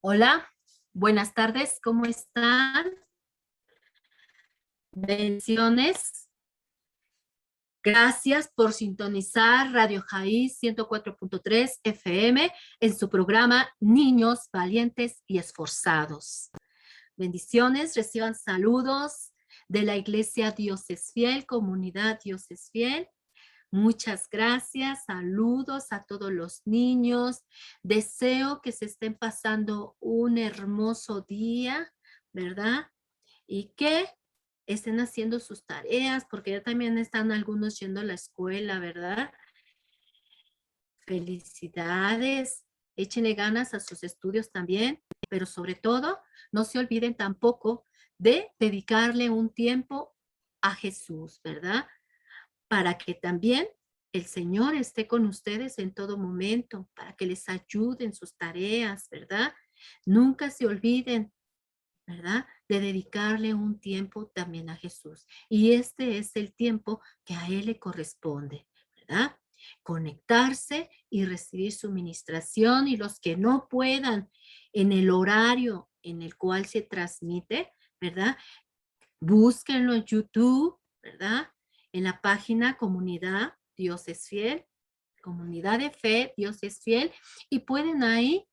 Hola, buenas tardes, ¿cómo están? Bendiciones. Gracias por sintonizar Radio Jaiz 104.3 FM en su programa Niños Valientes y Esforzados. Bendiciones, reciban saludos de la Iglesia Dios es Fiel, Comunidad Dios es Fiel. Muchas gracias, saludos a todos los niños. Deseo que se estén pasando un hermoso día, ¿verdad? Y que estén haciendo sus tareas, porque ya también están algunos yendo a la escuela, ¿verdad? Felicidades, échenle ganas a sus estudios también, pero sobre todo, no se olviden tampoco de dedicarle un tiempo a Jesús, ¿verdad? Para que también el Señor esté con ustedes en todo momento, para que les ayude en sus tareas, ¿verdad? Nunca se olviden, ¿verdad? De dedicarle un tiempo también a Jesús. Y este es el tiempo que a Él le corresponde, ¿verdad? Conectarse y recibir su ministración, y los que no puedan en el horario en el cual se transmite, ¿verdad? Búsquenlo en YouTube, ¿verdad? En la página Comunidad Dios es Fiel, Comunidad de Fe Dios es Fiel, y pueden ahí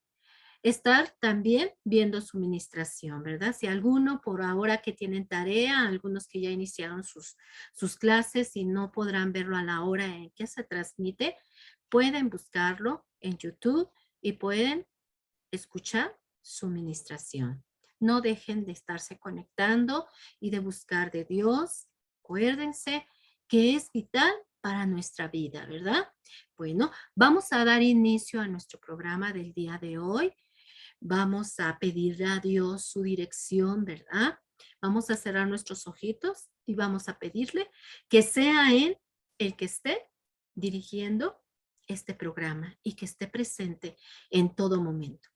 estar también viendo su ministración, ¿verdad? Si alguno por ahora que tienen tarea, algunos que ya iniciaron sus clases y no podrán verlo a la hora en que se transmite, pueden buscarlo en YouTube y pueden escuchar su ministración. No dejen de estarse conectando y de buscar de Dios. Acuérdense que es vital para nuestra vida, ¿verdad? Bueno, vamos a dar inicio a nuestro programa del día de hoy. Vamos a pedirle a Dios su dirección, ¿verdad? Vamos a cerrar nuestros ojitos y vamos a pedirle que sea Él el que esté dirigiendo este programa y que esté presente en todo momento.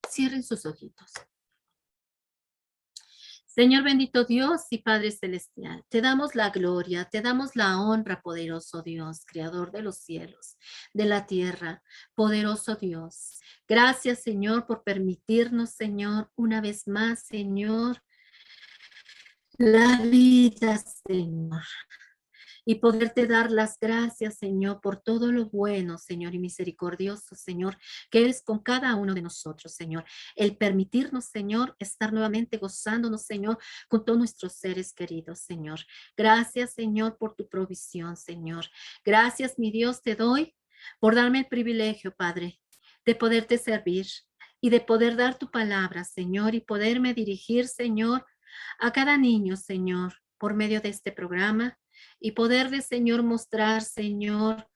Cierren sus ojitos. Señor bendito Dios y Padre Celestial, te damos la gloria, te damos la honra, poderoso Dios, Creador de los cielos, de la tierra, poderoso Dios. Gracias, Señor, por permitirnos, Señor, una vez más, Señor, la vida, Señor, y poderte dar las gracias, Señor, por todo lo bueno, Señor, y misericordioso, Señor, que eres con cada uno de nosotros, Señor. El permitirnos, Señor, estar nuevamente gozándonos, Señor, con todos nuestros seres queridos, Señor. Gracias, Señor, por tu provisión, Señor. Gracias, mi Dios, te doy por darme el privilegio, Padre, de poderte servir y de poder dar tu palabra, Señor, y poderme dirigir, Señor, a cada niño, Señor, por medio de este programa y poderle, Señor, mostrar, Señor,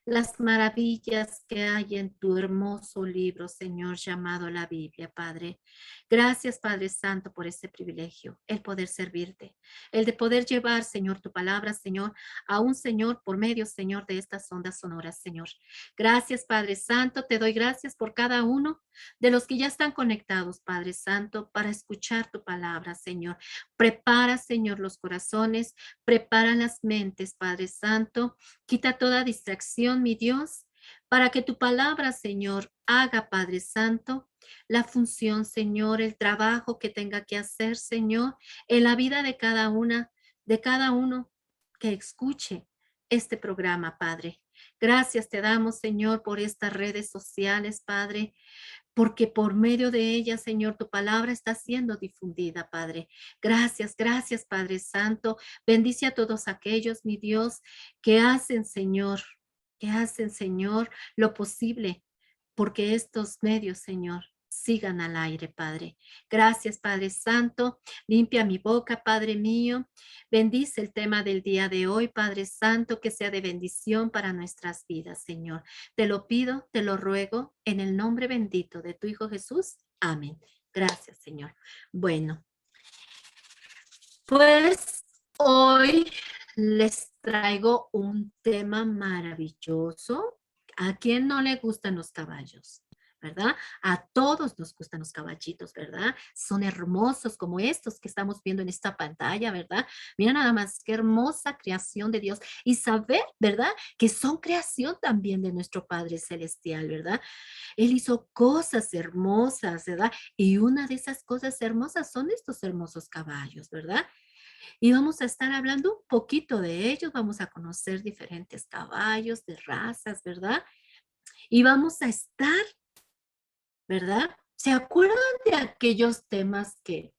las maravillas que hay en tu hermoso libro, Señor, llamado la Biblia, Padre. Gracias, Padre Santo, por este privilegio, el poder servirte, el de poder llevar, Señor, tu palabra, Señor, a un Señor por medio, Señor, de estas ondas sonoras, Señor. Gracias, Padre Santo, te doy gracias por cada uno de los que ya están conectados, Padre Santo, para escuchar tu palabra, Señor. Prepara, Señor, los corazones, prepara las mentes, Padre Santo. Quita toda distracción, mi Dios, para que tu palabra, Señor, haga, Padre Santo, la función, Señor, el trabajo que tenga que hacer, Señor, en la vida de cada uno que escuche este programa, Padre. Gracias te damos, Señor, por estas redes sociales, Padre, porque por medio de ellas, Señor, tu palabra está siendo difundida, Padre. Gracias, gracias, Padre Santo. Bendice a todos aquellos, mi Dios, que hacen, Señor, lo posible, porque estos medios, Señor, sigan al aire, Padre. Gracias, Padre Santo. Limpia mi boca, Padre mío. Bendice el tema del día de hoy, Padre Santo, que sea de bendición para nuestras vidas, Señor. Te lo pido, te lo ruego, en el nombre bendito de tu Hijo Jesús. Amén. Gracias, Señor. Bueno, pues hoy les traigo un tema maravilloso. ¿A quién no le gustan los caballos? ¿verdad? A todos nos gustan los caballitos, ¿verdad? Son hermosos como estos que estamos viendo en esta pantalla, ¿verdad? Mira nada más qué hermosa creación de Dios. Y saber, ¿verdad? Que son creación también de nuestro Padre Celestial, ¿verdad? Él hizo cosas hermosas, ¿verdad? Y una de esas cosas hermosas son estos hermosos caballos, ¿verdad? Y vamos a estar hablando un poquito de ellos, vamos a conocer diferentes caballos de razas, ¿verdad? Y vamos a estar, ¿verdad? ¿Se acuerdan de aquellos temas que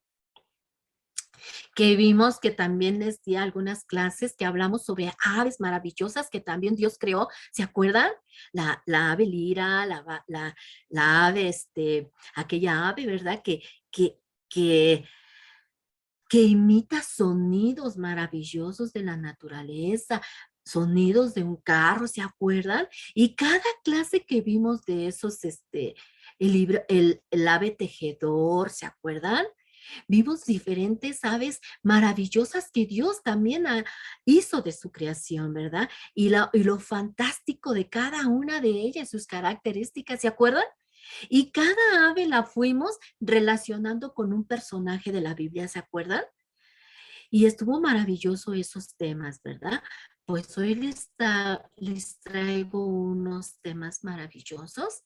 vimos que también les di algunas clases que hablamos sobre aves maravillosas que también Dios creó? ¿Se acuerdan? La ave lira, la ave, aquella ave, ¿verdad? Que, que que imita sonidos maravillosos de la naturaleza, sonidos de un carro, ¿se acuerdan? Y cada clase que vimos de esos, el libro, el ave tejedor, ¿se acuerdan? Vimos diferentes aves maravillosas que Dios también hizo de su creación, ¿verdad? Y lo fantástico de cada una de ellas, sus características, ¿se acuerdan? Y cada ave la fuimos relacionando con un personaje de la Biblia, ¿se acuerdan? Y estuvo maravilloso esos temas, ¿verdad? Pues hoy les traigo unos temas maravillosos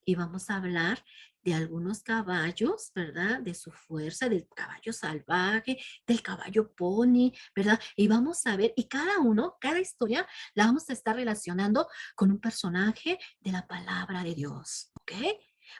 y vamos a hablar de algunos caballos, ¿verdad? De su fuerza, del caballo salvaje, del caballo pony, ¿verdad? Y vamos a ver, y cada uno, cada historia, la vamos a estar relacionando con un personaje de la palabra de Dios, ¿ok?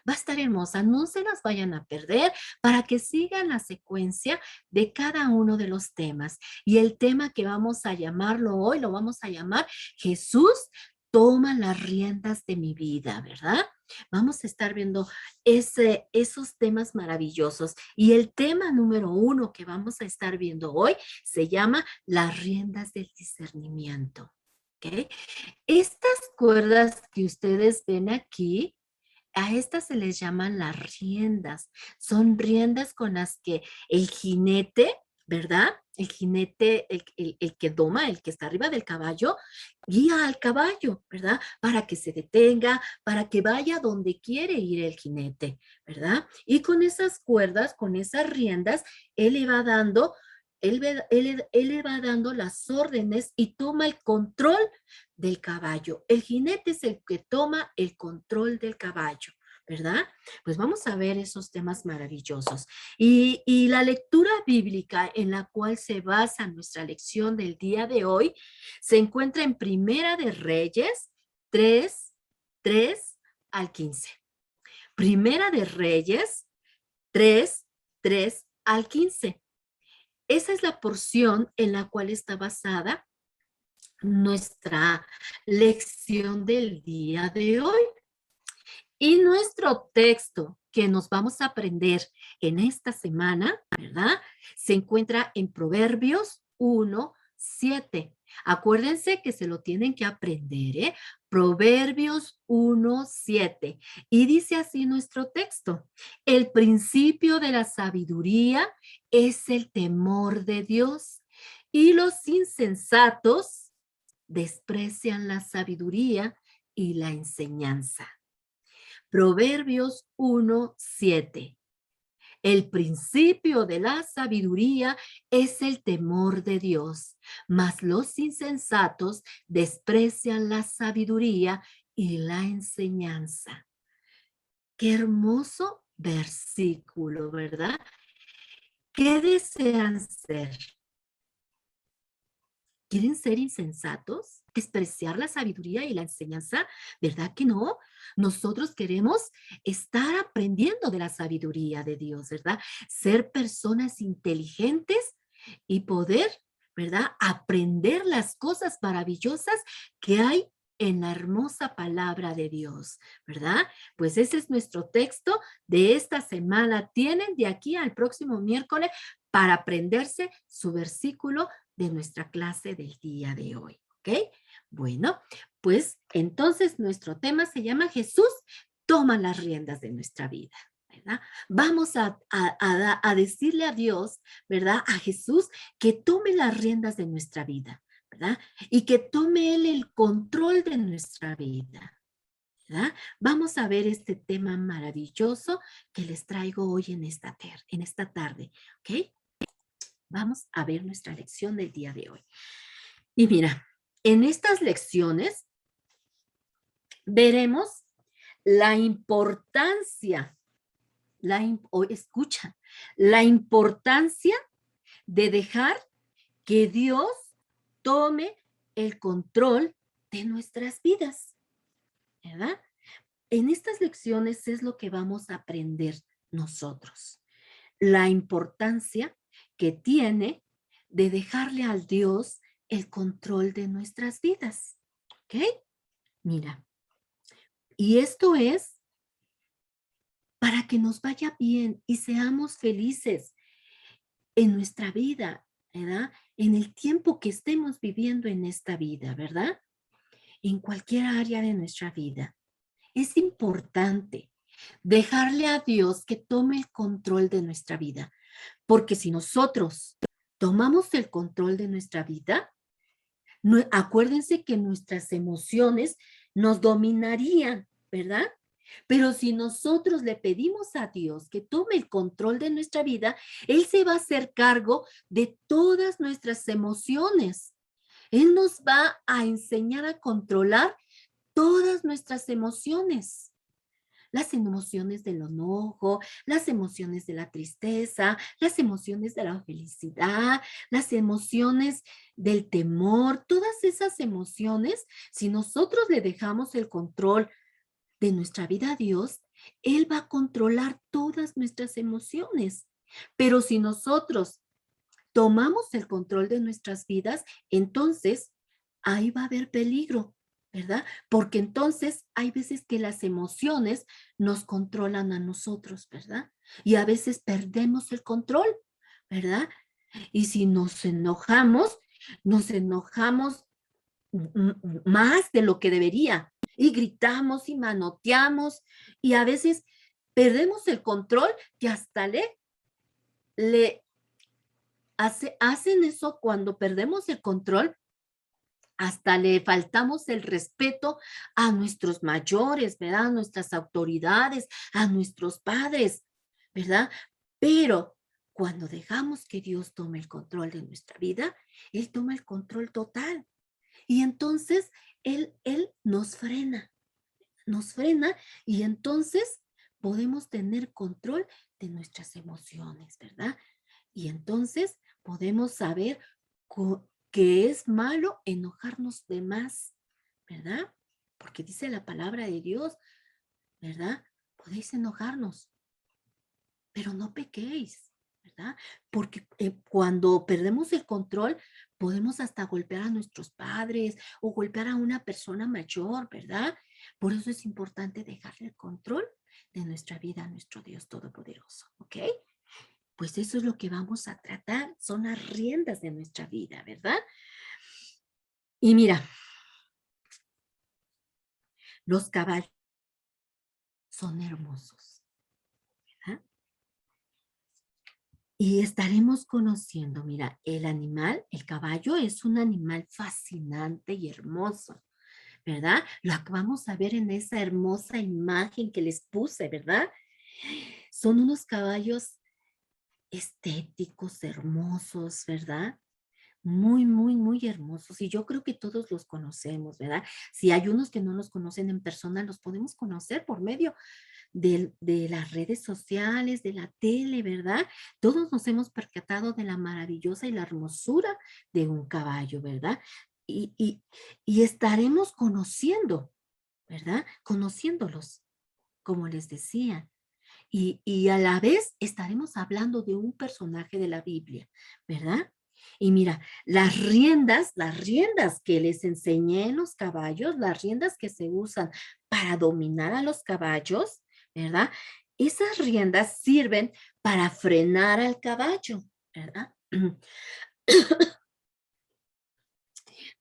Va a estar hermosa, no se las vayan a perder para que sigan la secuencia de cada uno de los temas. Y el tema que vamos a llamarlo hoy, lo vamos a llamar Jesús toma las riendas de mi vida, ¿verdad? Vamos a estar viendo esos temas maravillosos. Y el tema número 1 que vamos a estar viendo hoy se llama las riendas del discernimiento. ¿Okay? Estas cuerdas que ustedes ven aquí, a estas se les llaman las riendas. Son riendas con las que el jinete, ¿verdad? El jinete, el que doma, el que está arriba del caballo, guía al caballo, ¿verdad? Para que se detenga, para que vaya donde quiere ir el jinete, ¿verdad? Y con esas cuerdas, con esas riendas, él le va dando, él le va dando las órdenes y toma el control del caballo. El jinete es el que toma el control del caballo, ¿verdad? Pues vamos a ver esos temas maravillosos. Y la lectura bíblica en la cual se basa nuestra lección del día de hoy se encuentra en Primera de Reyes 3:3 al 15. Primera de Reyes 3:3 al 15. Esa es la porción en la cual está basada nuestra lección del día de hoy. Y nuestro texto que nos vamos a aprender en esta semana, ¿verdad? Se encuentra en Proverbios 1:7. Acuérdense que se lo tienen que aprender, ¿eh? Proverbios 1:7. Y dice así nuestro texto: el principio de la sabiduría es el temor de Dios, y los insensatos desprecian la sabiduría y la enseñanza. Proverbios 1:7. El principio de la sabiduría es el temor de Dios, mas los insensatos desprecian la sabiduría y la enseñanza. Qué hermoso versículo, ¿verdad? ¿Qué desean ser? ¿Quieren ser insensatos? ¿Despreciar la sabiduría y la enseñanza? ¿Verdad que no? Nosotros queremos estar aprendiendo de la sabiduría de Dios, ¿verdad? Ser personas inteligentes y poder, ¿verdad? Aprender las cosas maravillosas que hay en la hermosa palabra de Dios, ¿verdad? Pues ese es nuestro texto de esta semana. Tienen de aquí al próximo miércoles para aprenderse su versículo de nuestra clase del día de hoy, ¿ok? Bueno, pues entonces nuestro tema se llama Jesús toma las riendas de nuestra vida, ¿verdad? Vamos a decirle a Dios, ¿verdad? A Jesús que tome las riendas de nuestra vida, ¿verdad? Y que tome Él el control de nuestra vida, ¿verdad? Vamos a ver este tema maravilloso que les traigo hoy en esta tarde, ¿ok? Vamos a ver nuestra lección del día de hoy. Y mira, en estas lecciones veremos la importancia, escucha, la importancia de dejar que Dios tome el control de nuestras vidas, ¿verdad? En estas lecciones es lo que vamos a aprender nosotros. La importancia que tiene de dejarle al Dios el control de nuestras vidas. ¿Ok? Mira, y esto es para que nos vaya bien y seamos felices en nuestra vida, ¿verdad? En el tiempo que estemos viviendo en esta vida, ¿verdad? En cualquier área de nuestra vida. Es importante dejarle a Dios que tome el control de nuestra vida, porque si nosotros tomamos el control de nuestra vida, acuérdense que nuestras emociones nos dominarían, ¿verdad? Pero si nosotros le pedimos a Dios que tome el control de nuestra vida, Él se va a hacer cargo de todas nuestras emociones. Él nos va a enseñar a controlar todas nuestras emociones. Las emociones del enojo, las emociones de la tristeza, las emociones de la felicidad, las emociones del temor, todas esas emociones, si nosotros le dejamos el control de nuestra vida a Dios, Él va a controlar todas nuestras emociones. Pero si nosotros tomamos el control de nuestras vidas, entonces ahí va a haber peligro, ¿verdad? Porque entonces hay veces que las emociones nos controlan a nosotros, ¿verdad? Y a veces perdemos el control, ¿verdad? Y si nos enojamos más de lo que debería y gritamos y manoteamos y a veces perdemos el control que hasta le hacen eso cuando perdemos el control, hasta le faltamos el respeto a nuestros mayores, ¿verdad? A nuestras autoridades, a nuestros padres, ¿verdad? Pero cuando dejamos que Dios tome el control de nuestra vida, Él toma el control total. Y entonces Él nos frena y entonces podemos tener control de nuestras emociones, ¿verdad? Y entonces podemos saber que es malo enojarnos de más, ¿verdad? Porque dice la palabra de Dios, ¿verdad? Podéis enojarnos, pero no pequéis, ¿verdad? Porque cuando perdemos el control, podemos hasta golpear a nuestros padres o golpear a una persona mayor, ¿verdad? Por eso es importante dejarle el control de nuestra vida a nuestro Dios Todopoderoso, ¿ok? Pues eso es lo que vamos a tratar, son las riendas de nuestra vida, ¿verdad? Y mira, los caballos son hermosos, ¿verdad? Y estaremos conociendo, mira, el animal, el caballo es un animal fascinante y hermoso, ¿verdad? Lo vamos a ver en esa hermosa imagen que les puse, ¿verdad? Son unos caballos estéticos, hermosos, ¿verdad? Muy, muy, muy hermosos. Y yo creo que todos los conocemos, ¿verdad? Si hay unos que no los conocen en persona, los podemos conocer por medio de las redes sociales, de la tele, ¿verdad? Todos nos hemos percatado de la maravillosa y la hermosura de un caballo, ¿verdad? Y estaremos conociendo, ¿verdad? Conociéndolos, como les decía. Y a la vez estaremos hablando de un personaje de la Biblia, ¿verdad? Y mira, las riendas que les enseñé en los caballos, las riendas que se usan para dominar a los caballos, ¿verdad? Esas riendas sirven para frenar al caballo, ¿verdad?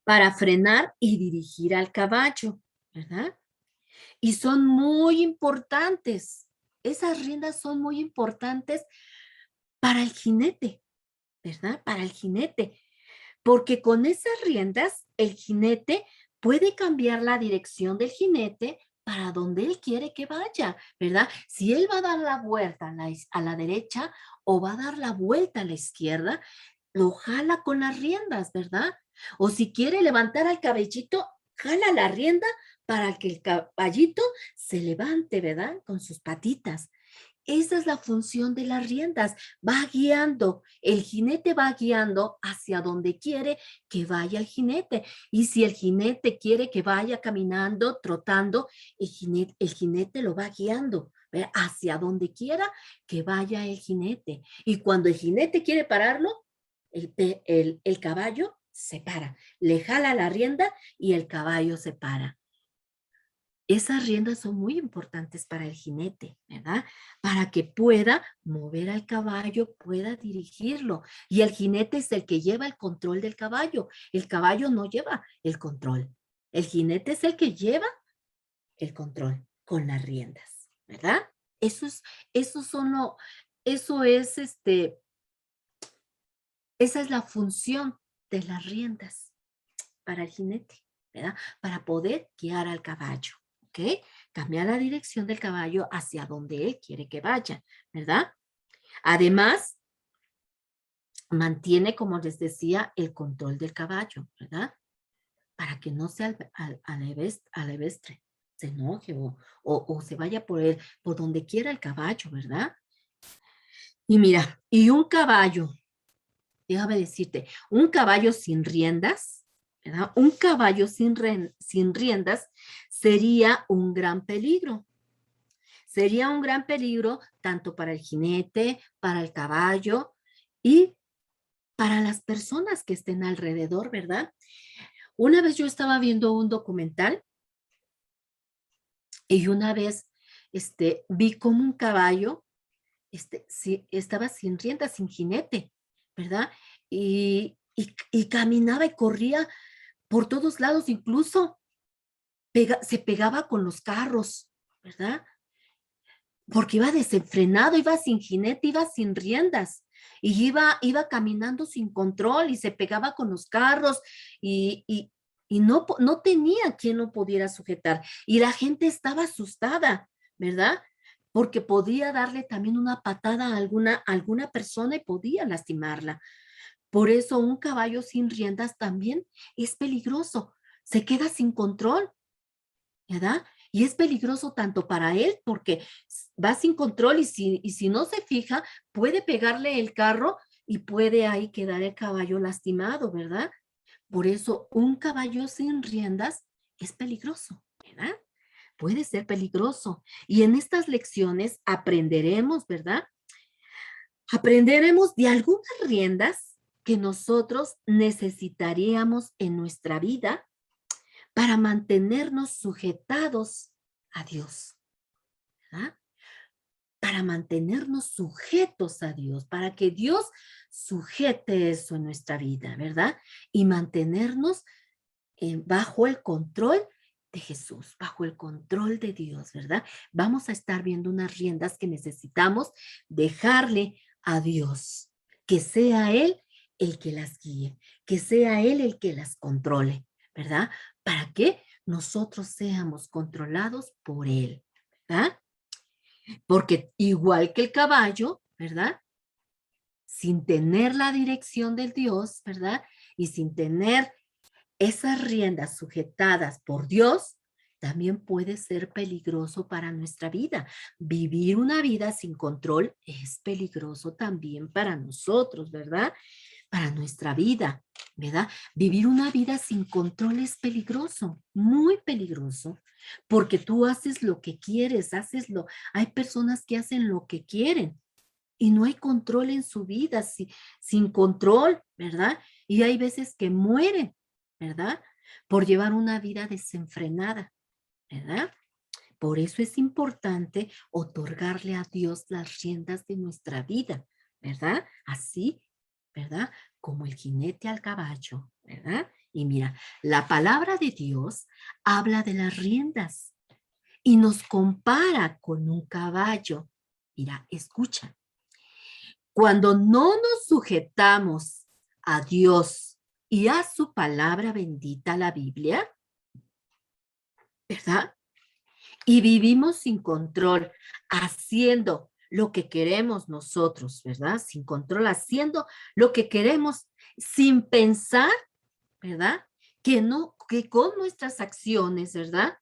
Para frenar y dirigir al caballo, ¿verdad? Y son muy importantes. Esas riendas son muy importantes para el jinete, ¿verdad? Para el jinete, porque con esas riendas el jinete puede cambiar la dirección del jinete para donde Él quiere que vaya, ¿verdad? Si Él va a dar la vuelta a la derecha o va a dar la vuelta a la izquierda, lo jala con las riendas, ¿verdad? O si quiere levantar al caballito, jala la rienda para que el caballito se levante, ¿verdad? Con sus patitas. Esa es la función de las riendas. Va guiando, el jinete va guiando hacia donde quiere que vaya el jinete. Y si el jinete quiere que vaya caminando, trotando, el jinete lo va guiando, ¿verdad? Hacia donde quiera que vaya el jinete. Y cuando el jinete quiere pararlo, el caballo se para, le jala la rienda y el caballo se para. Esas riendas son muy importantes para el jinete, ¿verdad? Para que pueda mover al caballo, pueda dirigirlo. Y el jinete es el que lleva el control del caballo. El caballo no lleva el control. El jinete es el que lleva el control con las riendas, ¿verdad? Eso es, eso son lo, eso es esa es la función de las riendas para el jinete, ¿verdad? Para poder guiar al caballo, ¿ok? Cambiar la dirección del caballo hacia donde él quiere que vaya, ¿verdad? Además, mantiene, como les decía, el control del caballo, ¿verdad? Para que no se alevestre, se enoje o se vaya por donde quiera el caballo, ¿verdad? Y mira, y un caballo, déjame decirte, un caballo sin riendas, ¿verdad? Un caballo sin riendas sería un gran peligro. Sería un gran peligro tanto para el jinete, para el caballo y para las personas que estén alrededor, ¿verdad? Una vez yo estaba viendo un documental y una vez vi como un caballo sí, estaba sin riendas, sin jinete, ¿verdad? Y caminaba y corría por todos lados, incluso se pegaba con los carros, ¿verdad? Porque iba desenfrenado, iba sin jinete, iba sin riendas, y iba caminando sin control y se pegaba con los carros y no tenía quien lo pudiera sujetar. Y la gente estaba asustada, ¿verdad? Porque podía darle también una patada a alguna persona y podía lastimarla. Por eso un caballo sin riendas también es peligroso, se queda sin control, ¿verdad? Y es peligroso tanto para él porque va sin control y si no se fija, puede pegarle el carro y puede ahí quedar el caballo lastimado, ¿verdad? Por eso un caballo sin riendas es peligroso, ¿verdad? Puede ser peligroso. Y en estas lecciones aprenderemos, ¿verdad? Aprenderemos de algunas riendas que nosotros necesitaríamos en nuestra vida para mantenernos sujetados a Dios, ¿verdad? Para mantenernos sujetos a Dios, para que Dios sujete eso en nuestra vida, ¿verdad? Y mantenernos bajo el control de Jesús, bajo el control de Dios, ¿verdad? Vamos a estar viendo unas riendas que necesitamos dejarle a Dios, que sea Él el que las guíe, que sea Él el que las controle, ¿verdad? Para que nosotros seamos controlados por Él, ¿verdad? Porque igual que el caballo, ¿verdad? Sin tener la dirección del Dios, ¿verdad? Y sin tener esas riendas sujetadas por Dios, también puede ser peligroso para nuestra vida. Vivir una vida sin control es peligroso también para nosotros, ¿verdad? Para nuestra vida, ¿verdad? Vivir una vida sin control es peligroso, muy peligroso, porque tú haces lo que quieres, hay personas que hacen lo que quieren y no hay control en su vida, sin control, ¿verdad? Y hay veces que mueren, ¿verdad? Por llevar una vida desenfrenada, ¿verdad? Por eso es importante otorgarle a Dios las riendas de nuestra vida, ¿verdad? Así, ¿verdad? Como el jinete al caballo, ¿verdad? Y mira, la palabra de Dios habla de las riendas y nos compara con un caballo. Mira, escucha. Cuando no nos sujetamos a Dios y a su palabra bendita, la Biblia, ¿verdad? y vivimos sin control, haciendo lo que queremos nosotros, ¿verdad? Sin control, haciendo lo que queremos sin pensar, ¿verdad? Que con nuestras acciones, ¿verdad?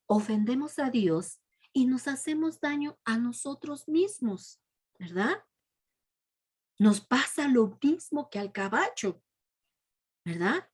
Ofendemos a Dios y nos hacemos daño a nosotros mismos, ¿verdad? Nos pasa lo mismo que al caballo, ¿verdad?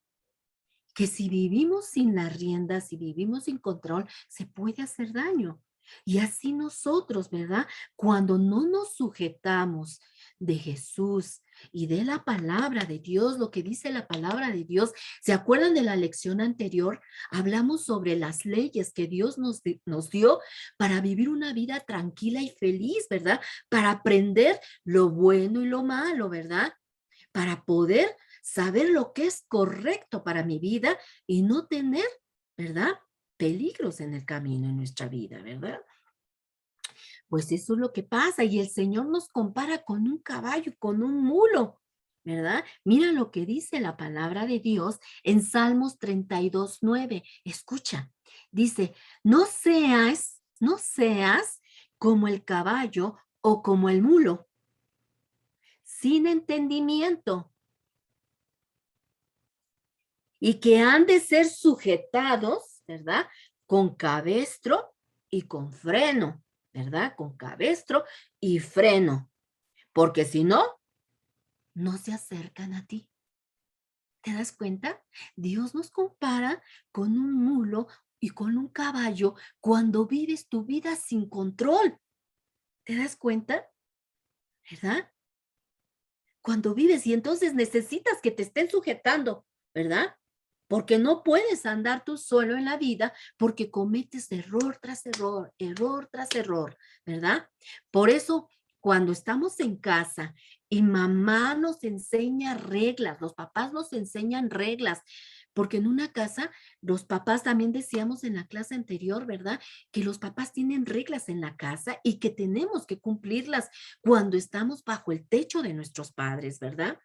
Que si vivimos sin las riendas, si vivimos sin control, se puede hacer daño. Y así nosotros, ¿verdad? Cuando no nos sujetamos de Jesús y de la palabra de Dios, lo que dice la palabra de Dios, ¿se acuerdan de la lección anterior? Hablamos sobre las leyes que Dios nos dio para vivir una vida tranquila y feliz, ¿verdad? Para aprender lo bueno y lo malo, ¿verdad? Para poder saber lo que es correcto para mi vida y no tener, ¿verdad? Peligros en el camino en nuestra vida, ¿verdad? Pues eso es lo que pasa y el Señor nos compara con un caballo, con un mulo, ¿verdad? Mira lo que dice la palabra de Dios en Salmos 32:9. Escucha, dice, no seas como el caballo o como el mulo, sin entendimiento, y que han de ser sujetados, ¿verdad? Con cabestro y con freno, ¿verdad? Con cabestro y freno, porque si no, no se acercan a ti. ¿Te das cuenta? Dios nos compara con un mulo y con un caballo cuando vives tu vida sin control. ¿Te das cuenta? ¿Verdad? Cuando vives y entonces necesitas que te estén sujetando, ¿verdad? Porque no puedes andar tú solo en la vida porque cometes error tras error, ¿verdad? Por eso, cuando estamos en casa y mamá nos enseña reglas, los papás nos enseñan reglas, porque en una casa, los papás también decíamos en la clase anterior, ¿verdad? Que los papás tienen reglas en la casa y que tenemos que cumplirlas cuando estamos bajo el techo de nuestros padres, ¿verdad?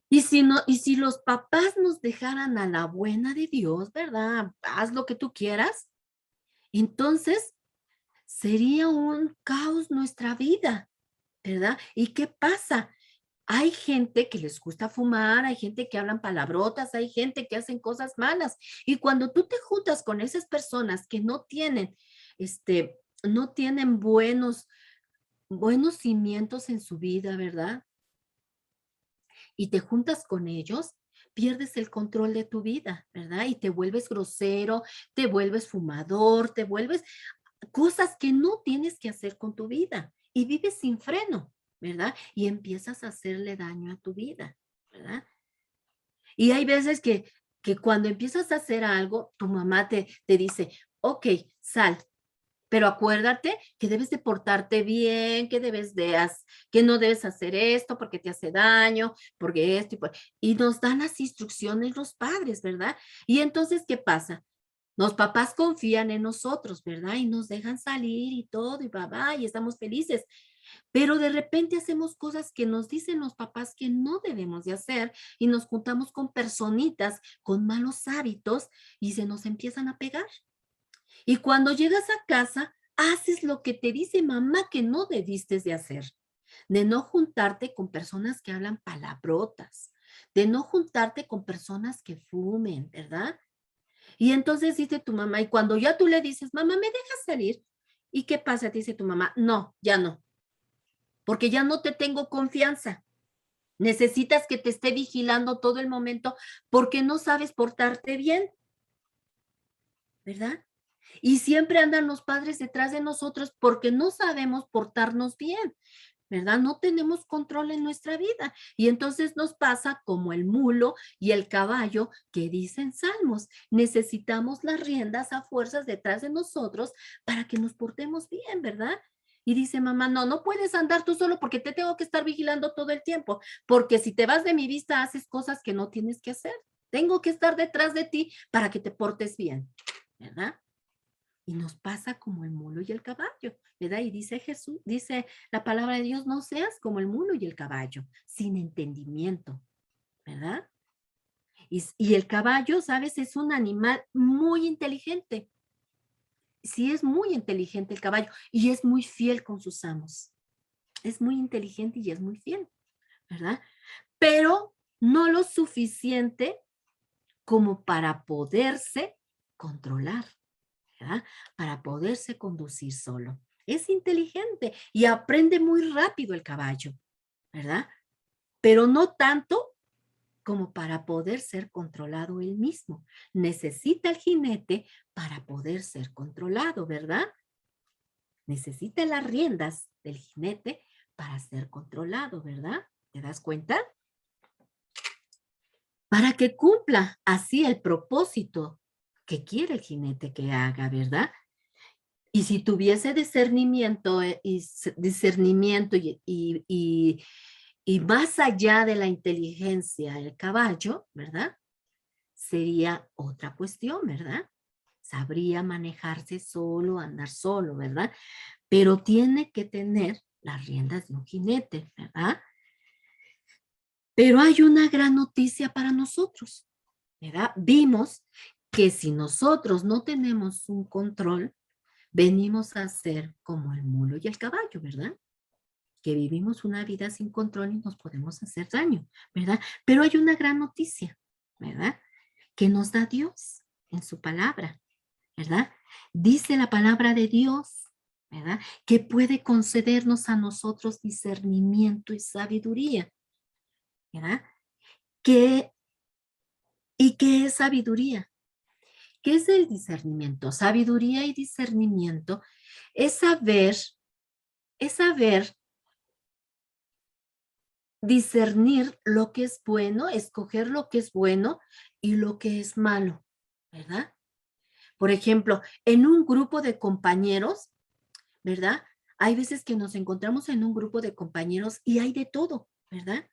Y si los papás nos dejaran a la buena de Dios, ¿verdad? Haz lo que tú quieras, entonces sería un caos nuestra vida, ¿verdad? ¿Y qué pasa? Hay gente que les gusta fumar, hay gente que hablan palabrotas, hay gente que hacen cosas malas. Y cuando tú te juntas con esas personas que no tienen buenos cimientos en su vida, ¿verdad? Y te juntas con ellos, pierdes el control de tu vida, ¿verdad? Y te vuelves grosero, te vuelves fumador, te vuelves cosas que no tienes que hacer con tu vida y vives sin freno, ¿verdad? Y empiezas a hacerle daño a tu vida, ¿verdad? Y hay veces que cuando empiezas a hacer algo, tu mamá te dice, ok, sal, pero acuérdate que debes de portarte bien, que no debes hacer esto porque te hace daño, porque y nos dan las instrucciones los padres, ¿verdad? Y entonces, ¿qué pasa? Los papás confían en nosotros, ¿verdad? Y nos dejan salir y todo, y y estamos felices. Pero de repente hacemos cosas que nos dicen los papás que no debemos de hacer y nos juntamos con personitas con malos hábitos y se nos empiezan a pegar. Y cuando llegas a casa, haces lo que te dice mamá que no debiste de hacer, de no juntarte con personas que hablan palabrotas, de no juntarte con personas que fumen, ¿verdad? Y entonces dice tu mamá, y cuando ya tú le dices, mamá, ¿me dejas salir? ¿Y qué pasa? Te dice tu mamá, no, ya no, porque ya no te tengo confianza. Necesitas que te esté vigilando todo el momento porque no sabes portarte bien, ¿verdad? Y siempre andan los padres detrás de nosotros porque no sabemos portarnos bien, ¿verdad? No tenemos control en nuestra vida. Y entonces nos pasa como el mulo y el caballo que dicen Salmos. Necesitamos las riendas a fuerzas detrás de nosotros para que nos portemos bien, ¿verdad? Y dice mamá, no, no puedes andar tú solo porque te tengo que estar vigilando todo el tiempo, porque si te vas de mi vista haces cosas que no tienes que hacer. Tengo que estar detrás de ti para que te portes bien, ¿verdad? Y nos pasa como el mulo y el caballo, ¿verdad? Y dice Jesús, dice la palabra de Dios, no seas como el mulo y el caballo, sin entendimiento, ¿verdad? Y el caballo, ¿sabes? Es un animal muy inteligente. sí es muy inteligente el caballo y es muy fiel con sus amos. Es muy inteligente y es muy fiel, ¿verdad? Pero no lo suficiente como para poderse controlar, ¿verdad? Para poderse conducir solo. Es inteligente y aprende muy rápido el caballo, ¿verdad? Pero no tanto como para poder ser controlado él mismo. Necesita el jinete para poder ser controlado, ¿verdad? Necesita las riendas del jinete para ser controlado, ¿verdad? ¿Te das cuenta? Para que cumpla así el propósito que quiere el jinete que haga, ¿verdad? Y si tuviese discernimiento, discernimiento y más allá de la inteligencia, el caballo, ¿verdad? Sería otra cuestión, ¿verdad? Sabría manejarse solo, andar solo, ¿verdad? Pero tiene que tener las riendas de un jinete, ¿verdad? Pero hay una gran noticia para nosotros, ¿verdad? Vimos que si nosotros no tenemos un control, venimos a ser como el mulo y el caballo, ¿verdad? Que vivimos una vida sin control y nos podemos hacer daño, ¿verdad? Pero hay una gran noticia, ¿verdad? Que nos da Dios en su palabra, ¿verdad? Dice la palabra de Dios, ¿verdad? Que puede concedernos a nosotros discernimiento y sabiduría, ¿verdad? ¿Qué, ¿Y qué es sabiduría? ¿Qué es el discernimiento? Sabiduría y discernimiento es saber discernir lo que es bueno, escoger lo que es bueno y lo que es malo, ¿verdad? Por ejemplo, en un grupo de compañeros, ¿verdad? Hay veces que nos encontramos en un grupo de compañeros y hay de todo, ¿verdad?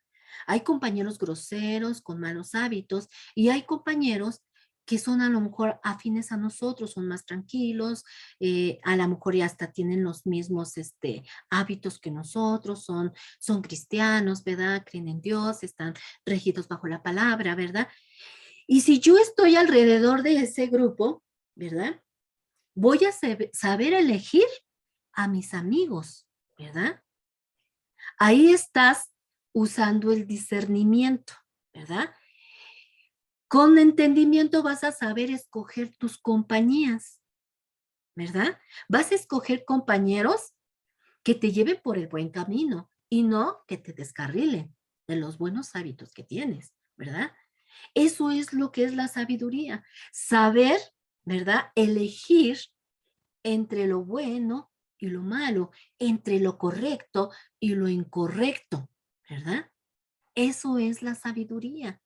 Hay compañeros groseros, con malos hábitos, y hay compañeros que son a lo mejor afines a nosotros, son más tranquilos, a lo mejor ya hasta tienen los mismos hábitos que nosotros, son cristianos, ¿verdad? Creen en Dios, están regidos bajo la palabra, ¿verdad? Y si yo estoy alrededor de ese grupo, ¿verdad? Voy a saber elegir a mis amigos, ¿verdad? Ahí estás usando el discernimiento, ¿verdad? Con entendimiento vas a saber escoger tus compañías, ¿verdad? Vas a escoger compañeros que te lleven por el buen camino y no que te descarrilen de los buenos hábitos que tienes, ¿verdad? Eso es lo que es la sabiduría, saber, ¿verdad? Elegir entre lo bueno y lo malo, entre lo correcto y lo incorrecto, ¿verdad? Eso es la sabiduría.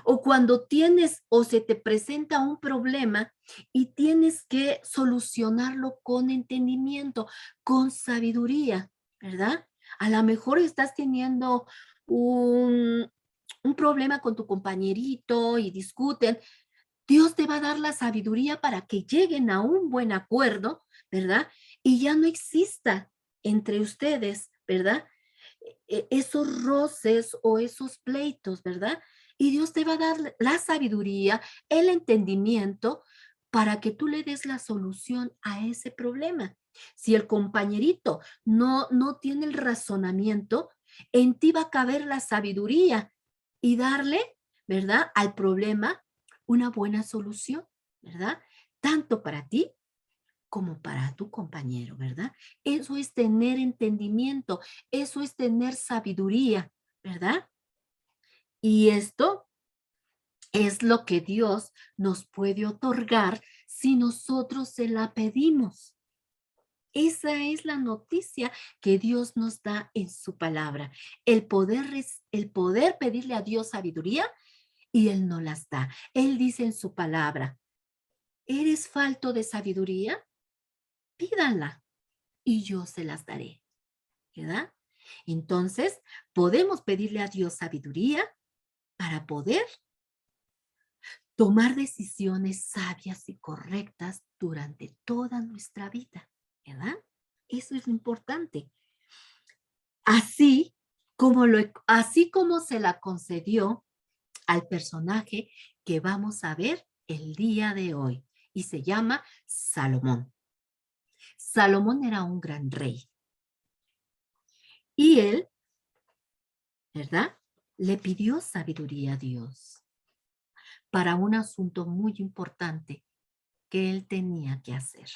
O cuando tienes o se te presenta un problema y tienes que solucionarlo con entendimiento, con sabiduría, ¿verdad? A lo mejor estás teniendo un problema con tu compañerito y discuten. Dios te va a dar la sabiduría para que lleguen a un buen acuerdo, ¿verdad? Y ya no exista entre ustedes, ¿verdad? Esos roces o esos pleitos, ¿verdad? Y Dios te va a dar la sabiduría, el entendimiento para que tú le des la solución a ese problema. Si el compañerito no tiene el razonamiento, en ti va a caber la sabiduría y darle, ¿verdad? Al problema una buena solución, ¿verdad? Tanto para ti como para tu compañero, ¿verdad? Eso es tener entendimiento, eso es tener sabiduría, ¿verdad? Y esto es lo que Dios nos puede otorgar si nosotros se la pedimos. Esa es la noticia que Dios nos da en su palabra. El poder pedirle a Dios sabiduría y Él no las da. Él dice en su palabra, ¿eres falto de sabiduría? Pídanla y yo se las daré, ¿verdad? Entonces, podemos pedirle a Dios sabiduría para poder tomar decisiones sabias y correctas durante toda nuestra vida, ¿verdad? Eso es lo importante. Así así como se la concedió al personaje que vamos a ver el día de hoy y se llama Salomón. Salomón era un gran rey y él, ¿verdad? Le pidió sabiduría a Dios para un asunto muy importante que él tenía que hacer,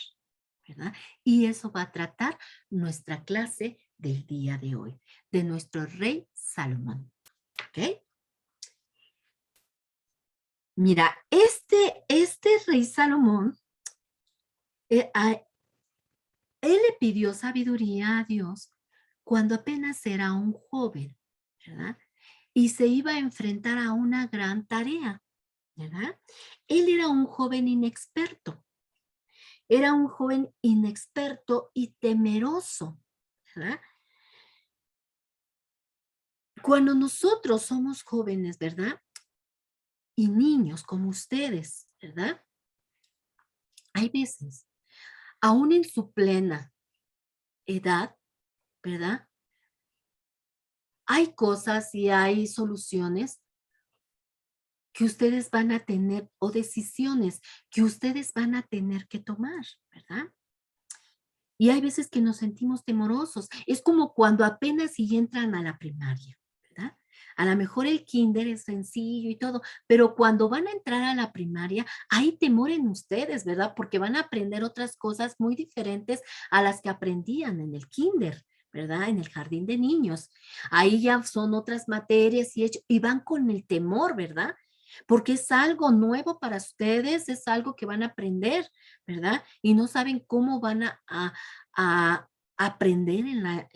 ¿verdad? Y eso va a tratar nuestra clase del día de hoy, de nuestro rey Salomón, ¿ok? Mira, este rey Salomón, él le pidió sabiduría a Dios cuando apenas era un joven, ¿verdad? Y se iba a enfrentar a una gran tarea, ¿verdad? Él era un joven inexperto y temeroso, ¿verdad? Cuando nosotros somos jóvenes, ¿verdad? Y niños como ustedes, ¿verdad? Hay veces, aún en su plena edad, ¿verdad? Hay cosas y hay soluciones que ustedes van a tener o decisiones que ustedes van a tener que tomar, ¿verdad? Y hay veces que nos sentimos temorosos. Es como cuando apenas si entran a la primaria, ¿verdad? A lo mejor el kinder es sencillo y todo, pero cuando van a entrar a la primaria, hay temor en ustedes, ¿verdad? Porque van a aprender otras cosas muy diferentes a las que aprendían en el kinder, ¿verdad? En el jardín de niños. Ahí ya son otras materias y van con el temor, ¿verdad? Porque es algo nuevo para ustedes, es algo que van a aprender, ¿verdad? Y no saben cómo van a aprender,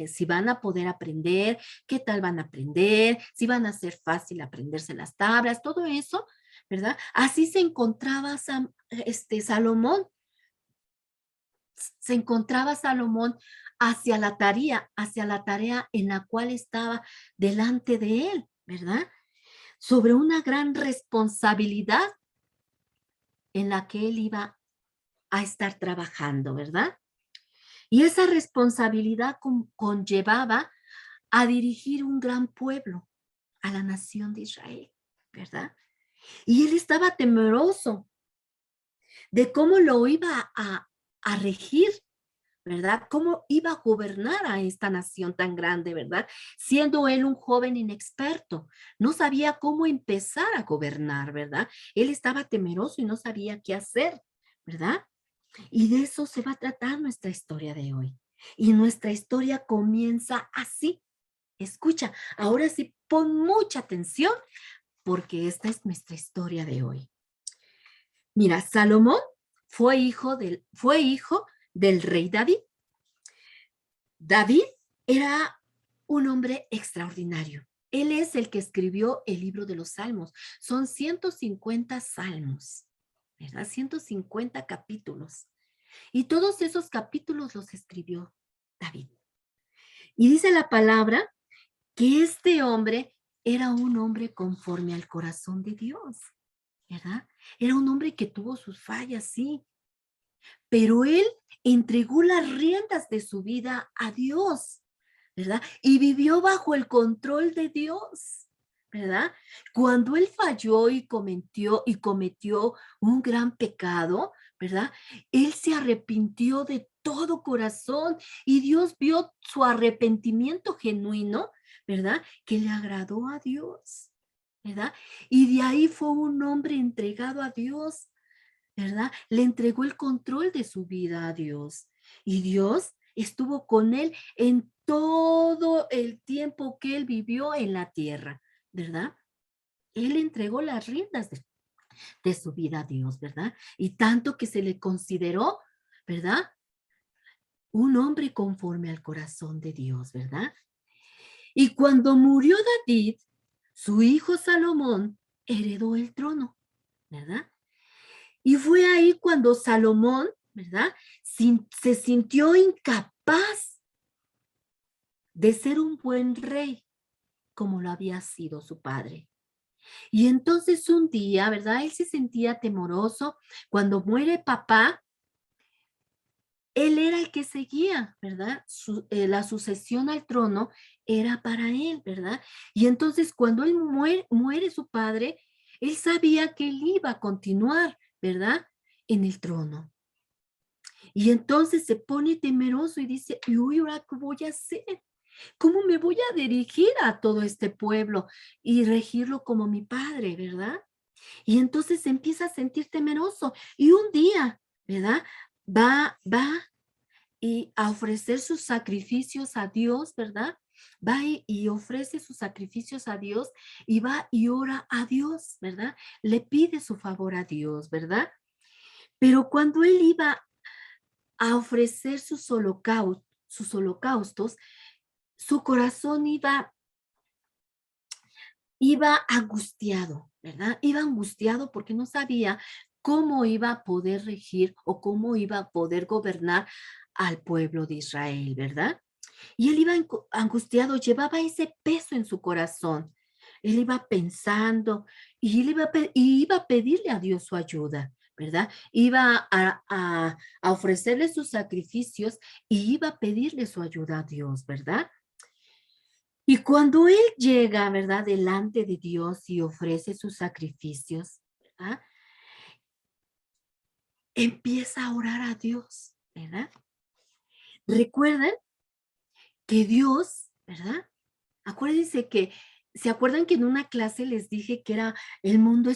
si van a poder aprender, qué tal van a aprender, si van a ser fácil aprenderse las tablas, todo eso, ¿verdad? Así se encontraba Salomón, se encontraba Salomón hacia la tarea en la cual estaba delante de él, ¿verdad? Sobre una gran responsabilidad en la que él iba a estar trabajando, ¿verdad? Y esa responsabilidad conllevaba a dirigir un gran pueblo, a la nación de Israel, ¿verdad? Y él estaba temeroso de cómo lo iba a regir, ¿verdad? Cómo iba a gobernar a esta nación tan grande, ¿verdad? Siendo él un joven inexperto, no sabía cómo empezar a gobernar, ¿verdad? Él estaba temeroso y no sabía qué hacer, ¿verdad? Y de eso se va a tratar nuestra historia de hoy. Y nuestra historia comienza así. Escucha, ahora sí pon mucha atención porque esta es nuestra historia de hoy. Mira, Salomón fue hijo del rey David. David era un hombre extraordinario. Él es el que escribió el libro de los Salmos. Son 150 salmos, ¿verdad? 150 capítulos. Y todos esos capítulos los escribió David. Y dice la palabra que este hombre era un hombre conforme al corazón de Dios, ¿verdad? Era un hombre que tuvo sus fallas, sí, pero él entregó las riendas de su vida a Dios, ¿verdad? Y vivió bajo el control de Dios, ¿verdad? Cuando él falló y cometió un gran pecado, ¿verdad? Él se arrepintió de todo corazón y Dios vio su arrepentimiento genuino, ¿verdad? Que le agradó a Dios, ¿verdad? Y de ahí fue un hombre entregado a Dios, ¿verdad? Le entregó el control de su vida a Dios y Dios estuvo con él en todo el tiempo que él vivió en la tierra, ¿verdad? Él entregó las riendas de su vida a Dios, ¿verdad? Y tanto que se le consideró, ¿verdad? Un hombre conforme al corazón de Dios, ¿verdad? Y cuando murió David, su hijo Salomón heredó el trono, ¿verdad? Y fue ahí cuando Salomón, ¿verdad? Se sintió incapaz de ser un buen rey como lo había sido su padre. Y entonces un día, ¿verdad? Él se sentía temoroso. Cuando muere papá, él era el que seguía, ¿verdad? La sucesión al trono era para él, ¿verdad? Y entonces cuando él muere su padre, él sabía que él iba a continuar, ¿verdad? En el trono. Y entonces se pone temeroso y dice, ¿y uy, ahora qué voy a hacer? ¿Cómo me voy a dirigir a todo este pueblo y regirlo como mi padre, verdad? Y entonces se empieza a sentir temeroso. Y un día, ¿verdad? Va y a ofrecer sus sacrificios a Dios, ¿verdad? Va y ofrece sus sacrificios a Dios y va y ora a Dios, ¿verdad? Le pide su favor a Dios, ¿verdad? Pero cuando él iba a ofrecer sus holocaustos, su corazón iba angustiado, ¿verdad? Iba angustiado porque no sabía cómo iba a poder regir o cómo iba a poder gobernar al pueblo de Israel, ¿verdad? Y él iba angustiado, llevaba ese peso en su corazón. Él iba pensando y él iba a pedirle a Dios su ayuda, ¿verdad? Iba a ofrecerle sus sacrificios y iba a pedirle su ayuda a Dios, ¿verdad? Y cuando él llega, ¿verdad? Delante de Dios y ofrece sus sacrificios, ¿verdad? Empieza a orar a Dios, ¿verdad? Recuerden que Dios, ¿verdad? Acuérdense que, ¿se acuerdan que en una clase les dije que era el mundo es